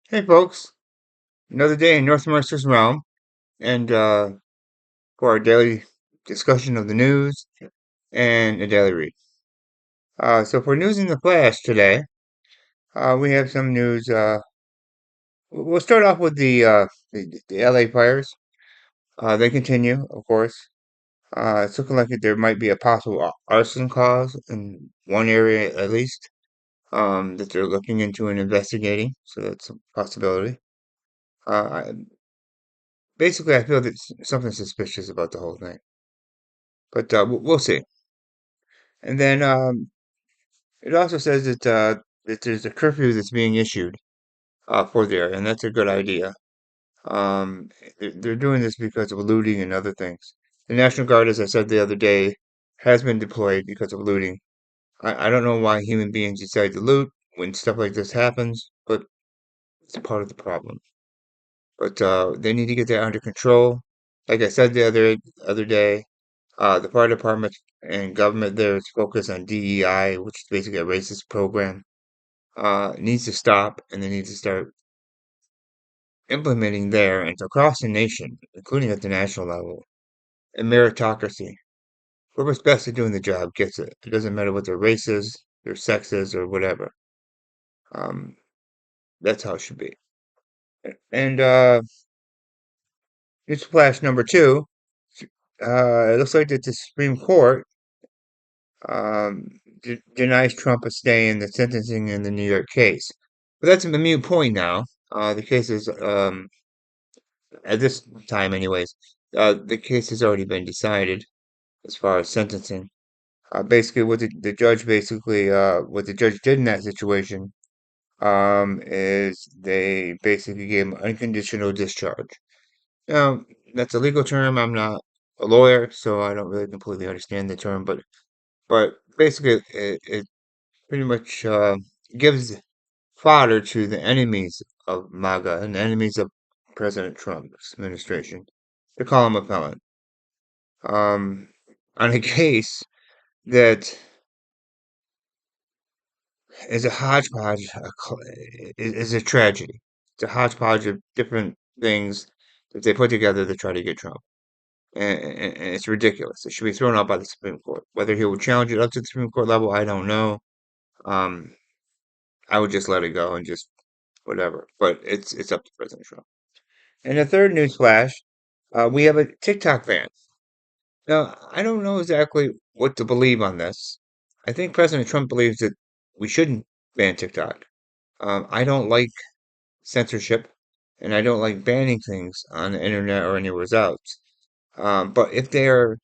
Hey folks, another day in Northmeister's realm, and for our daily discussion of the news and a daily read. So for news in the flash today, we have some news. We'll start off with the LA fires. They continue, of course. It's looking like there might be a possible arson cause in one area at least, that they're looking into and investigating. So that's a possibility. Basically, I feel that something suspicious about the whole thing, but we'll see. And then it also says that there's a curfew that's being issued for there, and that's a good idea. They're doing this because of looting and other things. The National Guard, as I said the other day, has been deployed because of looting. I don't know why human beings decide to loot when stuff like this happens, but it's part of the problem. But they need to get that under control. Like I said the other day, the fire department and government there is focused on DEI, which is basically a racist program. Needs to stop, and they need to start implementing there and across the nation, including at the national level, a meritocracy. Whoever's best at doing the job gets it. It doesn't matter what their race is, their sex is, or whatever. Um, that's how it should be. And newsflash number two. It looks like that the Supreme Court um, denies Trump a stay in the sentencing in the New York case. But that's a moot point now. The case is at this time, anyways, the case has already been decided as far as sentencing. Basically, what the judge what the judge did in that situation, is they basically gave him unconditional discharge. Now, that's a legal term. I'm not a lawyer, so I don't really completely understand the term, but basically, it pretty much gives fodder to the enemies of MAGA and the enemies of President Trump's administration to call him a felon, um, on a case that is a hodgepodge, is a tragedy. It's a hodgepodge of different things that they put together to try to get Trump. And it's ridiculous. It should be thrown out by the Supreme Court. Whether he will challenge it up to the Supreme Court level, I don't know. Um, I would just let it go and just whatever. But it's up to President Trump. And the third news flash, we have a TikTok ban. Now, I don't know exactly what to believe on this. I think President Trump believes that we shouldn't ban TikTok. I don't like censorship, and I don't like banning things on the internet or anywhere else. But if they're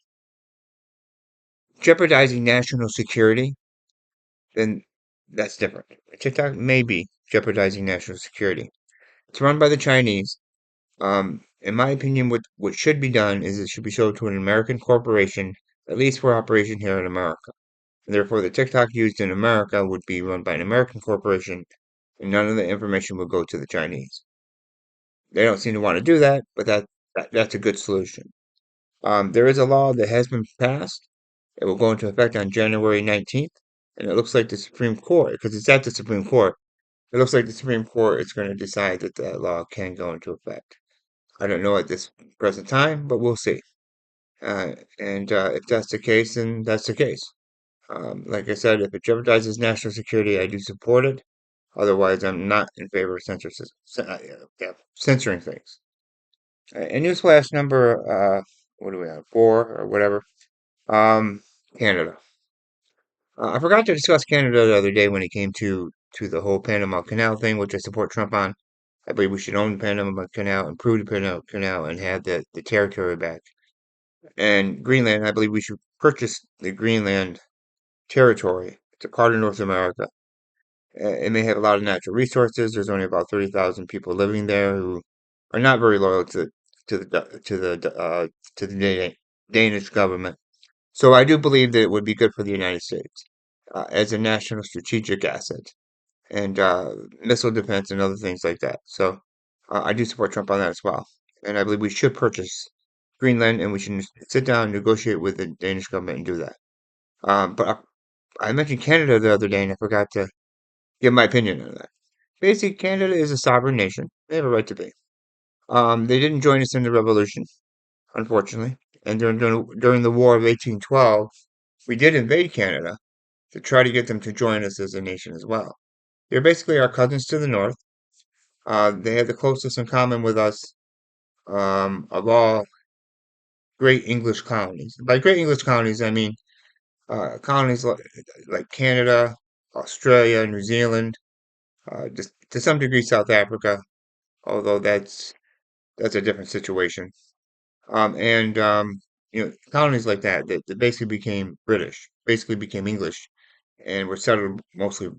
jeopardizing national security, then that's different. TikTok may be jeopardizing national security. It's run by the Chinese. In my opinion, what should be done is it should be sold to an American corporation, at least for operation here in America. And therefore, the TikTok used in America would be run by an American corporation, and none of the information would go to the Chinese. They don't seem to want to do that, but that's a good solution. There is a law that has been passed. It will go into effect on January 19th, and it looks like the Supreme Court, because it's at the Supreme Court, it looks like the Supreme Court is going to decide that that law can go into effect. I don't know at this present time, but we'll see. And if that's the case, then that's the case. Like I said, if it jeopardizes national security, I do support it. Otherwise, I'm not in favor of censoring things. And newsflash number, what do we have? Four or whatever. Um, Canada. I forgot to discuss Canada the other day when it came to the whole Panama Canal thing, which I support Trump on. I believe we should own the Panama Canal, improve the Panama Canal, and have the territory back. And Greenland, I believe we should purchase the Greenland territory. It's a part of North America. It may have a lot of natural resources. There's only about 30,000 people living there who are not very loyal to the Danish government. So I do believe that it would be good for the United States as a national strategic asset and missile defense and other things like that. So I do support Trump on that as well. And I believe we should purchase Greenland and we should sit down and negotiate with the Danish government and do that. But I mentioned Canada the other day and I forgot to give my opinion on that. basically, Canada is a sovereign nation. They have a right to be. They didn't join us in the revolution, unfortunately. And during the War of 1812, we did invade Canada to try to get them to join us as a nation as well. They're basically our cousins to the north. They had the closest in common with us of all great English colonies. By great English colonies, I mean colonies like Canada, Australia, New Zealand, just to some degree South Africa, although that's a different situation. And colonies like that basically became British, basically became English, and were settled mostly,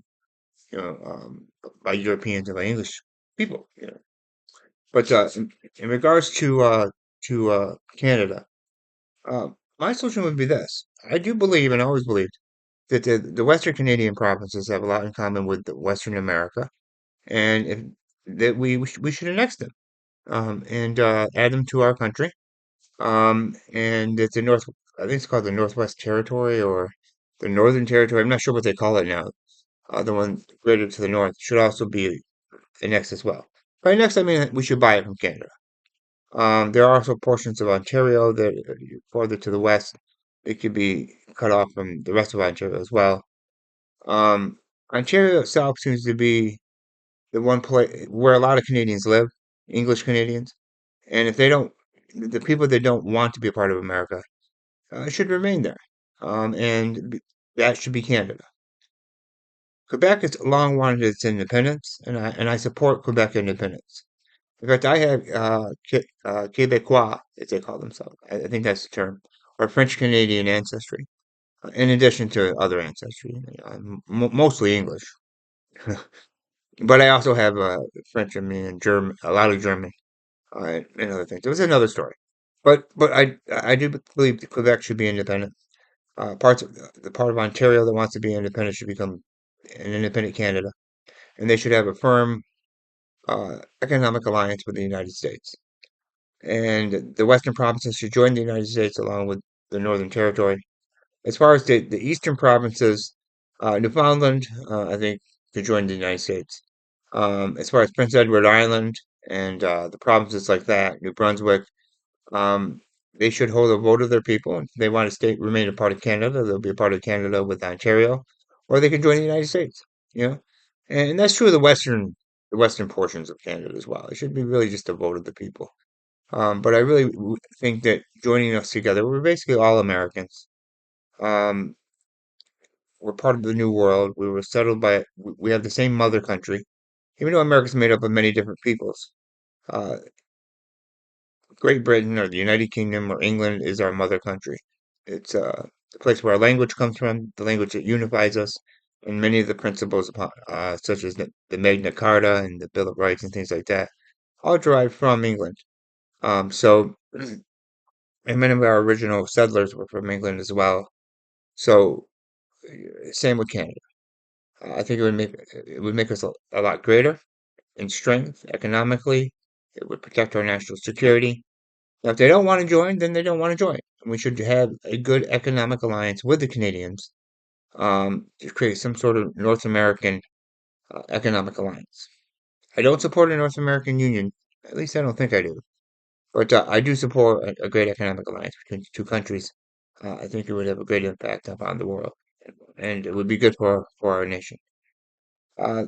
by Europeans and by English people. But in regards to Canada, my solution would be this: I do believe, and always believed, that the Western Canadian provinces have a lot in common with the Western America, and that we should annex them, and add them to our country. And it's the North, I think it's called the Northwest Territory or the Northern Territory. I'm not sure what they call it now. The one greater to the north should also be annexed as well. By next, I mean we should buy it from Canada. There are also portions of Ontario that further to the west. It could be cut off from the rest of Ontario as well. Um, Ontario itself seems to be the one place where a lot of Canadians live, English Canadians. And if they don't, the people that don't want to be a part of America should remain there. That should be Canada. Quebec has long wanted its independence, and I support Quebec independence. In fact, I have Québécois, as they call themselves. I think that's the term, or French Canadian ancestry, in addition to other ancestry, mostly English. But I also have French, I mean, German, a lot of German, and other things. It was another story. But I do believe that Quebec should be independent. Parts of the part of Ontario that wants to be independent should become an independent Canada, and they should have a firm economic alliance with the United States. And the Western provinces should join the United States along with the Northern Territory. As far as the Eastern provinces, Newfoundland, I think, could join the United States. As far as Prince Edward Island and the provinces like that, New Brunswick, um, they should hold a vote of their people. If they want to remain a part of Canada, they'll be a part of Canada with Ontario, or they can join the United States. You know, and that's true of the western portions of Canada as well. It should be really just a vote of the people. But I really think that joining us together, we're basically all Americans. Um, we're part of the New World. We were settled by, we have the same mother country, even though America's made up of many different peoples. Uh, Great Britain or the United Kingdom or England is our mother country. It's the place where our language comes from, the language that unifies us, and many of the principles, such as the Magna Carta and the Bill of Rights and things like that, all derived from England. So, and many of our original settlers were from England as well. So, same with Canada. I think it would make us a lot greater in strength economically. It would protect our national security. Now, if they don't want to join, then they don't want to join. And we should have a good economic alliance with the Canadians to create some sort of North American economic alliance. I don't support a North American Union. At least I don't think I do. But I do support a great economic alliance between the two countries. I think it would have a great impact upon the world, and it would be good for our nation. Uh,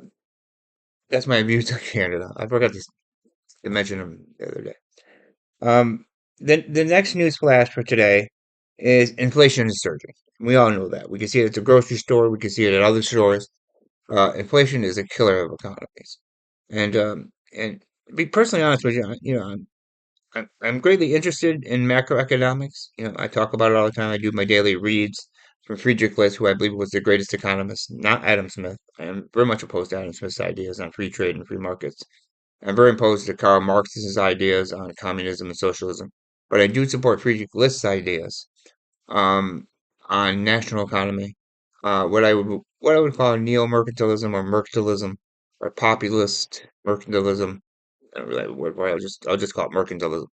that's my views on Canada. I forgot to mention them the other day. Um, the next news flash for today is inflation is surging. We all know that. We can see it at the grocery store. We can see it at other stores. Inflation is a killer of economies. And to be personally honest with you, I'm greatly interested in macroeconomics. I talk about it all the time. I do my daily reads from Friedrich, who I believe was the greatest economist, not Adam Smith. I am very much opposed to Adam Smith's ideas on free trade and free markets. I'm very opposed to Karl Marx's ideas on communism and socialism, but I do support Friedrich List's ideas um, on national economy, what I would call neo-mercantilism or mercantilism or populist mercantilism. I don't really have a word for it. I'll just call it mercantilism.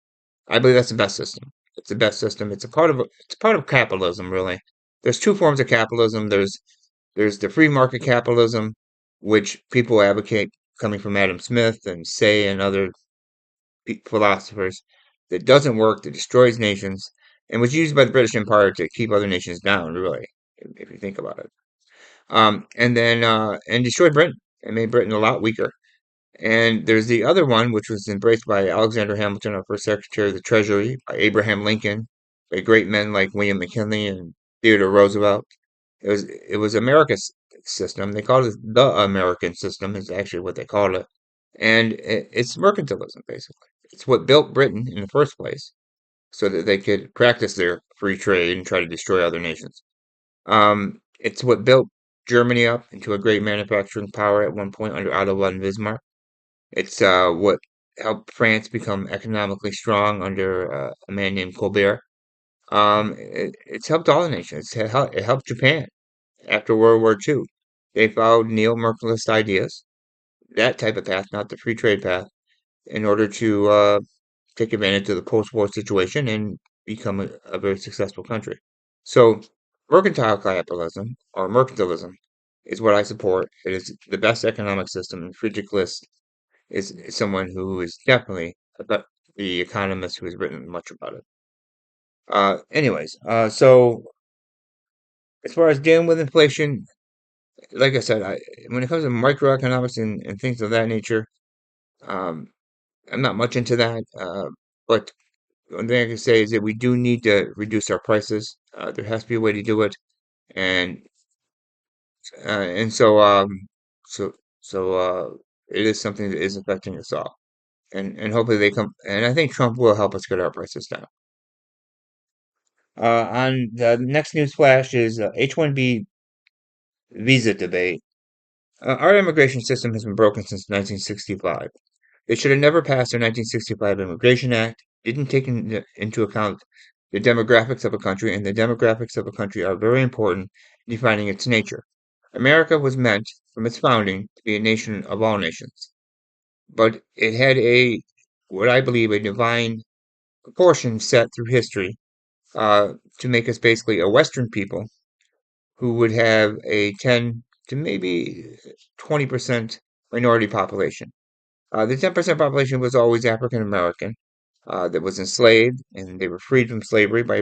I believe that's the best system. It's the best system. It's a part of capitalism, really. There's two forms of capitalism. There's the free market capitalism, which people advocate coming from Adam Smith and Say and other philosophers that doesn't work, that destroys nations, and was used by the British Empire to keep other nations down, really, if you think about it. And destroyed Britain and made Britain a lot weaker. And there's the other one, which was embraced by Alexander Hamilton, our first Secretary of the Treasury, by Abraham Lincoln, by great men like William McKinley and Theodore Roosevelt. It was America's system. They called it the American system, is actually what they called it. And it's mercantilism, basically. It's what built Britain in the first place, so that they could practice their free trade and try to destroy other nations. It's what built Germany up into a great manufacturing power at one point under Otto von Bismarck. It's what helped France become economically strong under a man named Colbert. It's helped all the nations. It helped Japan after World War II. They followed neo-Mercantilist ideas, that type of path, not the free trade path, in order to take advantage of the post-war situation and become a very successful country. So, mercantile capitalism or mercantilism is what I support. It is the best economic system, and Friedrich is someone who is definitely the economist who has written much about it. So as far as dealing with inflation, like I said, when it comes to microeconomics and things of that nature, um, I'm not much into that. But one thing I can say is that we do need to reduce our prices. There has to be a way to do it, and and so it is something that is affecting us all. And hopefully they come. And I think Trump will help us get our prices down. On the next news flash is H-1B visa debate. Our immigration system has been broken since 1965. They should have never passed the 1965 Immigration Act, didn't take into account the demographics of a country, and the demographics of a country are very important in defining its nature. America was meant, from its founding, to be a nation of all nations, but it had what I believe, a divine proportion set through history to make us basically a Western people who would have a 10 to maybe 20% minority population. The 10% population was always African American that was enslaved, and they were freed from slavery by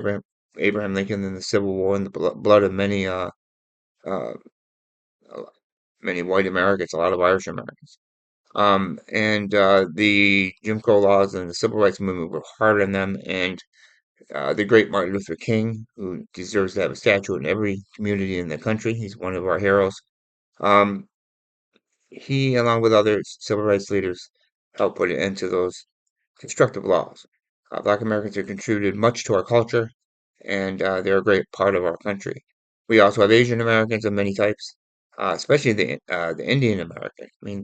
Abraham Lincoln in the Civil War and the blood of uh, uh, many white Americans, a lot of Irish Americans. And the Jim Crow laws and the Civil Rights Movement were hard on them, and the great Martin Luther King, who deserves to have a statue in every community in the country. He's one of our heroes. Um, he, along with other civil rights leaders, helped put an end to those constructive laws. Black Americans have contributed much to our culture, and they're a great part of our country. We also have Asian Americans of many types, especially the Indian American. I mean,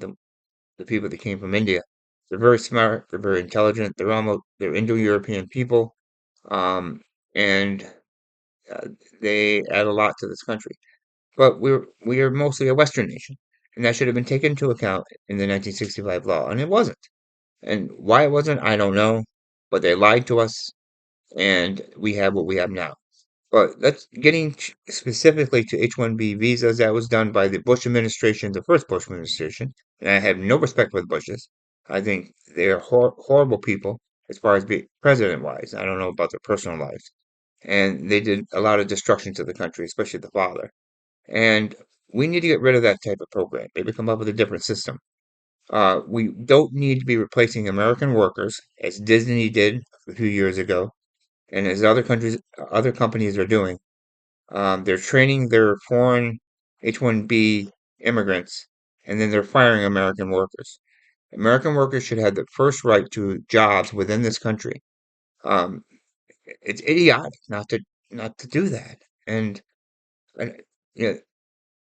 the people that came from India. They're very smart. They're very intelligent. They're Indo-European people, um, and uh, they add a lot to this country. But we are mostly a Western nation, and that should have been taken into account in the 1965 law, and it wasn't. And why it wasn't, I don't know. But they lied to us, and we have what we have now. But that's getting specifically to H-1B visas. That was done by the Bush administration, the first Bush administration, and I have no respect for the Bushes. I think they're horrible people as far as being president-wise. I don't know about their personal lives, and they did a lot of destruction to the country, especially the father. And we need to get rid of that type of program. Maybe come up with a different system. We don't need to be replacing American workers, as Disney did a few years ago, and as other companies are doing. They're training their foreign H-1B immigrants, and then they're firing American workers. American workers should have the first right to jobs within this country. Um, it's idiotic not to do that. And yeah,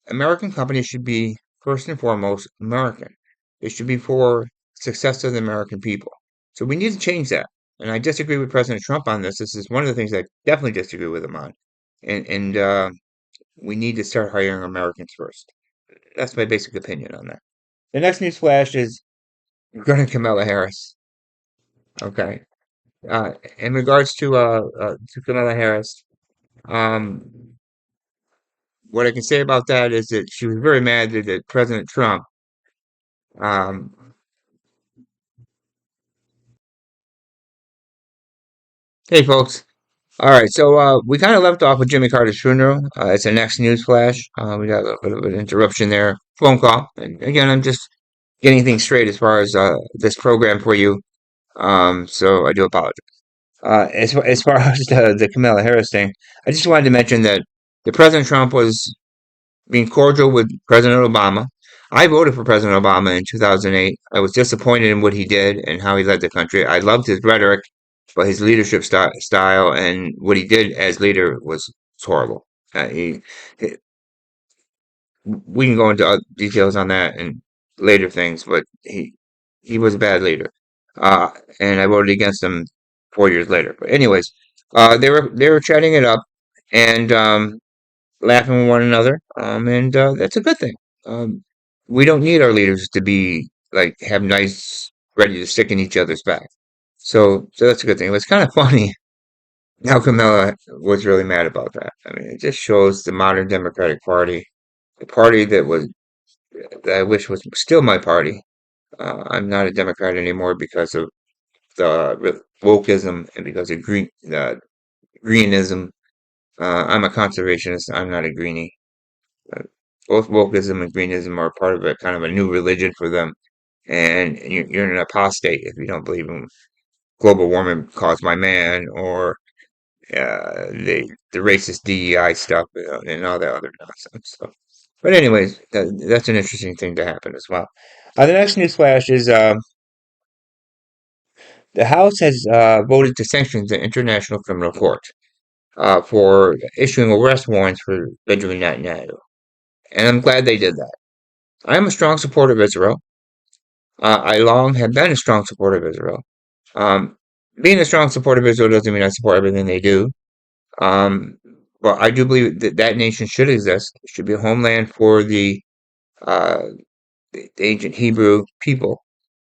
American companies should be first and foremost American. They should be for success of the American people. So we need to change that. And I disagree with President Trump on this. This is one of the things I definitely disagree with him on. And we need to start hiring Americans first. That's my basic opinion on that. The next news flash is regarding Kamala Harris. Okay. In regards to Kamala Harris, um, what I can say about that is that she was very mad that President Trump Um, hey, folks. All right, so we kind of left off with Jimmy Carter's funeral. It's the next news flash. We got a little bit of an interruption there, phone call. And again, I'm just getting things straight as far as this program for you. So I do apologize. As far as the Kamala Harris thing, I just wanted to mention that the President Trump was being cordial with President Obama. I voted for President Obama in 2008. I was disappointed in what he did and how he led the country. I loved his rhetoric, but his leadership style and what he did as leader was horrible. He we can go into details on that and later things, but he was a bad leader, uh, and I voted against him 4 years later. But anyways, they were chatting it up, and laughing with one another, and that's a good thing. Um, we don't need our leaders to be like have nice, ready to stick in each other's back. So that's a good thing. It was kind of funny how Camilla was really mad about that. I mean, it just shows the modern Democratic Party, the party that I wish was still my party. I'm not a Democrat anymore because of the wokeism and because of greenism. I'm a conservationist. I'm not a greenie. Uh, Both wokeism and greenism are part of a kind of a new religion for them, and you're an apostate if you don't believe in global warming caused by man or the racist DEI stuff and all that other nonsense. So, but anyways, that's an interesting thing to happen as well. The next news flash is the House has voted to sanction the International Criminal Court for issuing arrest warrants for Benjamin Netanyahu, and I'm glad they did that. I am a strong supporter of Israel. I long have been a strong supporter of Israel. Um, Being a strong supporter of Israel doesn't mean I support everything they do. Um, but I do believe that that nation should exist. It should be a homeland for uh, the ancient Hebrew people,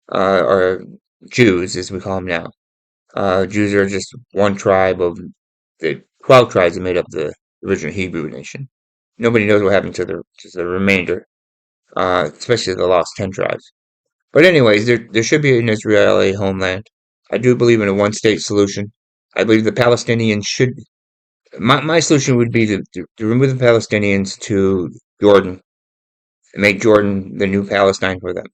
or Jews, as we call them now. Jews are just one tribe of the 12 tribes that made up the original Hebrew nation. Nobody knows what happened to the remainder, especially the lost 10 tribes. But anyways, there should be an Israeli homeland. I do believe in a one-state solution. I believe the Palestinians should. My solution would be to remove the Palestinians to Jordan and make Jordan the new Palestine for them.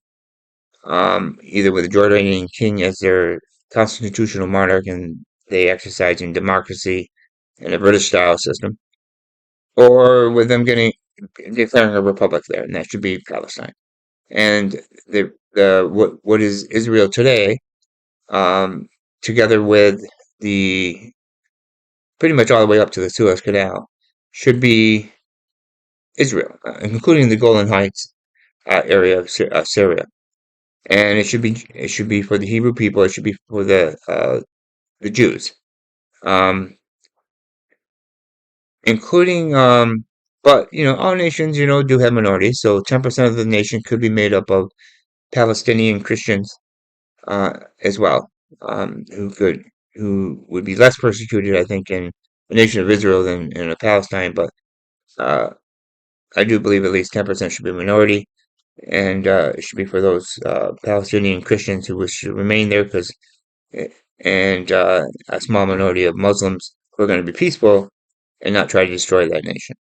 Either with a Jordanian king as their constitutional monarch and they exercise in democracy and a British-style system, or with them getting declaring a republic there, and that should be Palestine. And what is Israel today, um, together with the pretty much all the way up to the Suez Canal, should be Israel, including the Golan Heights area of Syria. And it should be for the Hebrew people. It should be for the Jews, um, including. But all nations do have minorities. So 10% of the nation could be made up of Palestinian Christians as well, who would be less persecuted, I think, in the nation of Israel than in a Palestine. But uh, I do believe at least 10% should be a minority, and it should be for those Palestinian Christians who wish to remain there, and a small minority of Muslims who are going to be peaceful and not try to destroy that nation.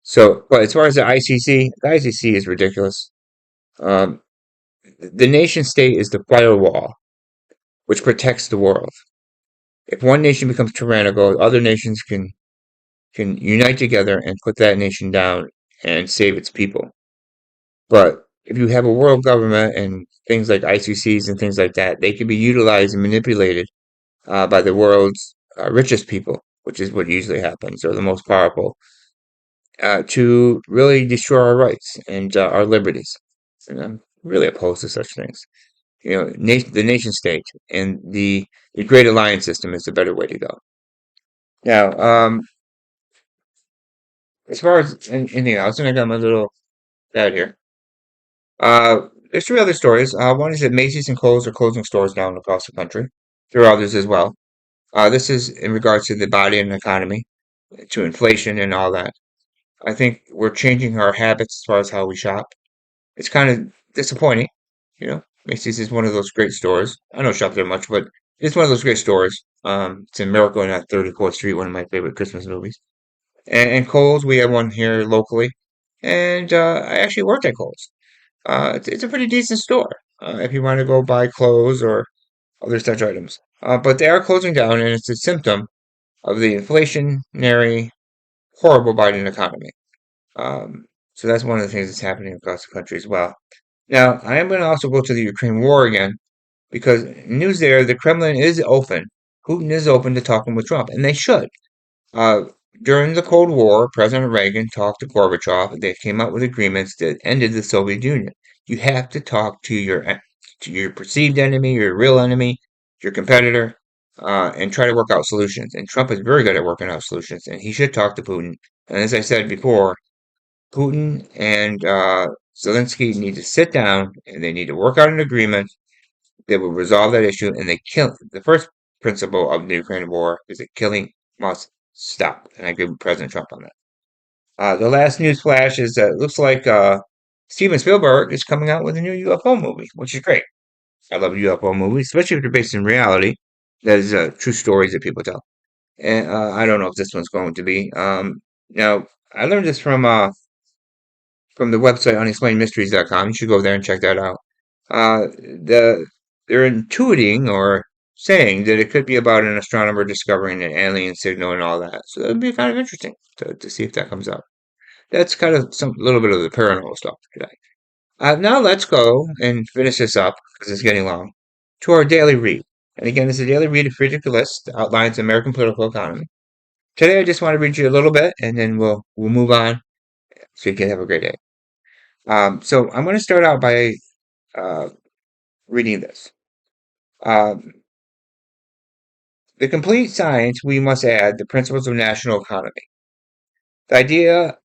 So, but as far as the ICC is ridiculous. Um, the nation state is the firewall which protects the world. If one nation becomes tyrannical, other nations can unite together and put that nation down and save its people. But if you have a world government and things like ICCs and things like that, they can be utilized and manipulated by the world's richest people, which is what usually happens, or the most powerful, to really destroy our rights and our liberties. And I'm really opposed to such things. The nation state and the great alliance system is the better way to go. Now, as far as anything else, and I got my little pad here. There's three other stories. One is that Macy's and Kohls are closing stores down across the country. There are others as well. This is in regards to the body and economy, to inflation and all that. I think we're changing our habits as far as how we shop. It's kind of disappointing. Macy's is one of those great stores. I don't shop there much, but it's one of those great stores. It's in Miracle on 34th Street, one of my favorite Christmas movies. And Kohls, we have one here locally. And I actually worked at Kohls. It's a pretty decent store if you want to go buy clothes or other such items. But they are closing down, and it's a symptom of the inflationary, horrible Biden economy. Um, so that's one of the things that's happening across the country as well. Now, I am going to also go to the Ukraine war again because news there, the Kremlin is open. Putin is open to talking with Trump, and they should. Uh, During the Cold War, President Reagan talked to Gorbachev. They came up with agreements that ended the Soviet Union. You have to talk to your perceived enemy, your real enemy, your competitor, and try to work out solutions. And Trump is very good at working out solutions, and he should talk to Putin. And as I said before, Putin and Zelensky need to sit down and they need to work out an agreement that will resolve that issue. And they kill the first principle of the Ukraine war is that killing must stop. And I agree with President Trump on that. The last news flash is that it looks like Steven Spielberg is coming out with a new UFO movie, which is great. I love UFO movies, especially if they're based in reality. That is true stories that people tell. And I don't know if this one's going to be. Now, I learned this from the website unexplainedmysteries.com. You should go there and check that out. Uh, the they're intuiting or saying that it could be about an astronomer discovering an alien signal and all that. So that'd be kind of interesting to see if that comes out. That's kind of some little bit of the paranormal stuff today. Now let's go and finish this up because it's getting long to our daily read. And again, this is a daily read of Friedrich list that outlines the American political economy. Today, I just want to read you a little bit, and then we'll move on so you can have a great day. So I'm going to start out by uh, reading this. Um, the complete science, we must add the principles of national economy. The idea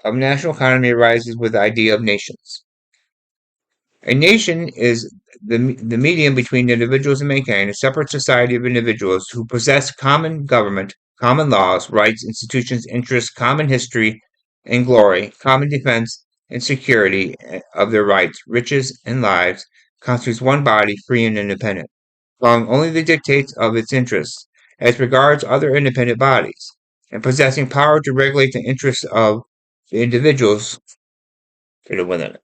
of national economy arises with the idea of nations. A nation is the medium between individuals and mankind, a separate society of individuals who possess common government, common laws, rights, institutions, interests, common history and glory, common defense and security of their rights, riches, and lives, constitutes one body, free and independent, following only the dictates of its interests, as regards other independent bodies, and possessing power to regulate the interests of the individuals that are within it,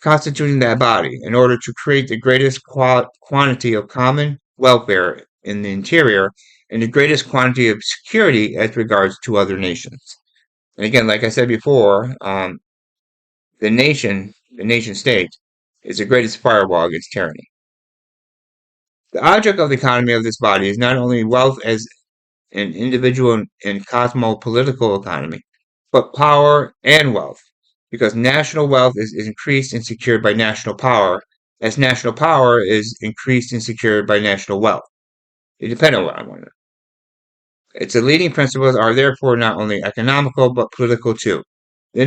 constituting that body in order to create the greatest quantity of common welfare in the interior and the greatest quantity of security as regards to other nations. And again, like I said before, the nation state, is the greatest firewall against tyranny. The object of the economy of this body is not only wealth as an individual and cosmopolitical economy, but power and wealth, because national wealth is increased and secured by national power, as national power is increased and secured by national wealth. They depend on one another. Its leading principles are therefore not only economical but political too. The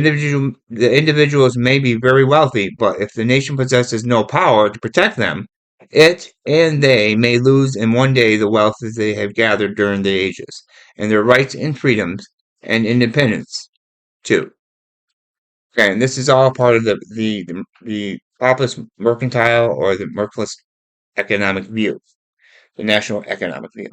individuals may be very wealthy, but if the nation possesses no power to protect them, it and they may lose in one day the wealth that they have gathered during the ages, and their rights and freedoms and independence too. Okay, and this is all part of the populist mercantile or the mercantilist economic view, the national economic view.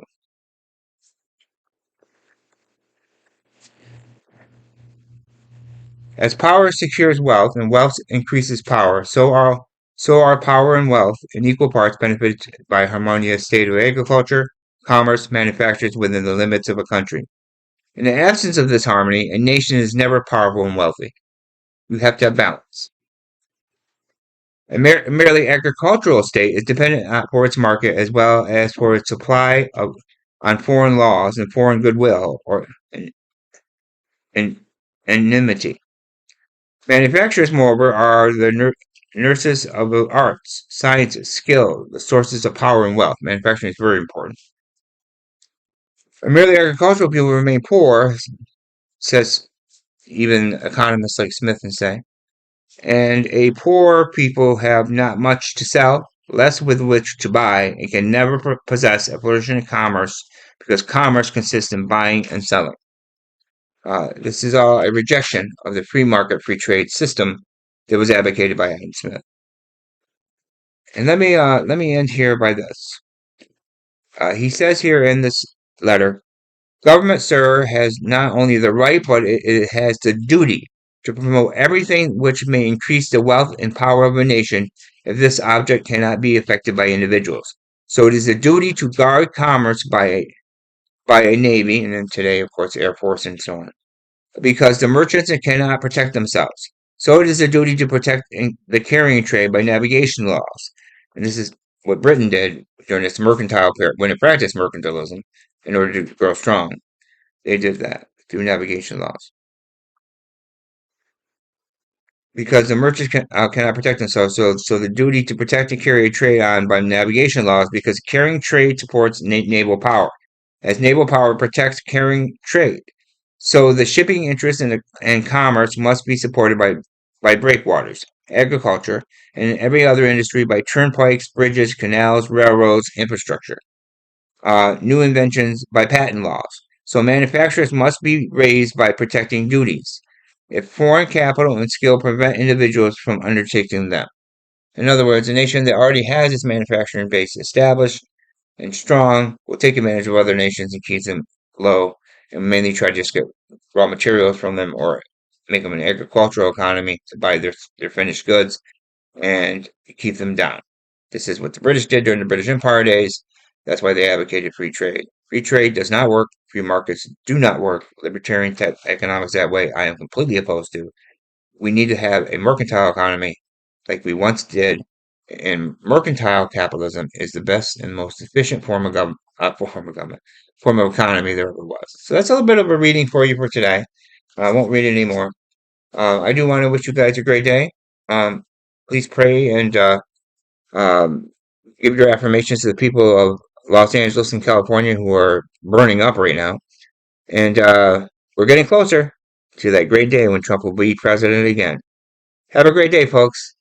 As power secures wealth and wealth increases power, so are power and wealth in equal parts benefited by a harmonious state of agriculture, commerce, manufactures within the limits of a country. In the absence of this harmony, a nation is never powerful and wealthy. You have to have balance. A merely agricultural state is dependent for its market as well as for its supply on foreign laws and foreign goodwill or and enmity. Manufacturers, moreover, are the nurses of the arts, sciences, skill, the sources of power and wealth. Manufacturing is very important. Merely agricultural people remain poor, says even economists like Smith and say, and a poor people have not much to sell, less with which to buy, and can never possess a flourishing commerce because commerce consists in buying and selling. This is all a rejection of the free market, free trade system that was advocated by Adam Smith. And let me end here by this. He says here in this letter, government, sir, has not only the right, but it has the duty to promote everything which may increase the wealth and power of a nation if this object cannot be effected by individuals. So it is a duty to guard commerce by a navy, and then today, of course, Air Force and so on, because the merchants cannot protect themselves. So it is a duty to protect the carrying trade by navigation laws. And this is what Britain did during its mercantile period, when it practiced mercantilism in order to grow strong. They did that through navigation laws. Because the merchants cannot protect themselves, so the duty to protect and carry a trade on by navigation laws, because carrying trade supports naval power, as naval power protects carrying trade. So the shipping interest and commerce must be supported by breakwaters, agriculture, and every other industry by turnpikes, bridges, canals, railroads, infrastructure. New inventions by patent laws. So manufacturers must be raised by protecting duties. If foreign capital and skill prevent individuals from undertaking them. In other words, a nation that already has its manufacturing base established and strong will take advantage of other nations and keep them low and mainly try to just get raw materials from them or make them an agricultural economy to buy their finished goods and keep them down. This is what the British did during the British Empire days. That's why they advocated free trade. Free trade does not work. Free markets do not work. Libertarian type economics that way, I am completely opposed to. We need to have a mercantile economy like we once did. And mercantile capitalism is the best and most efficient form of economy there ever was. So that's a little bit of a reading for you for today. I won't read it anymore. I do want to wish you guys a great day. Um, Please pray and um, give your affirmations to the people of Los Angeles and California who are burning up right now. And we're getting closer to that great day when Trump will be president again. Have a great day, folks.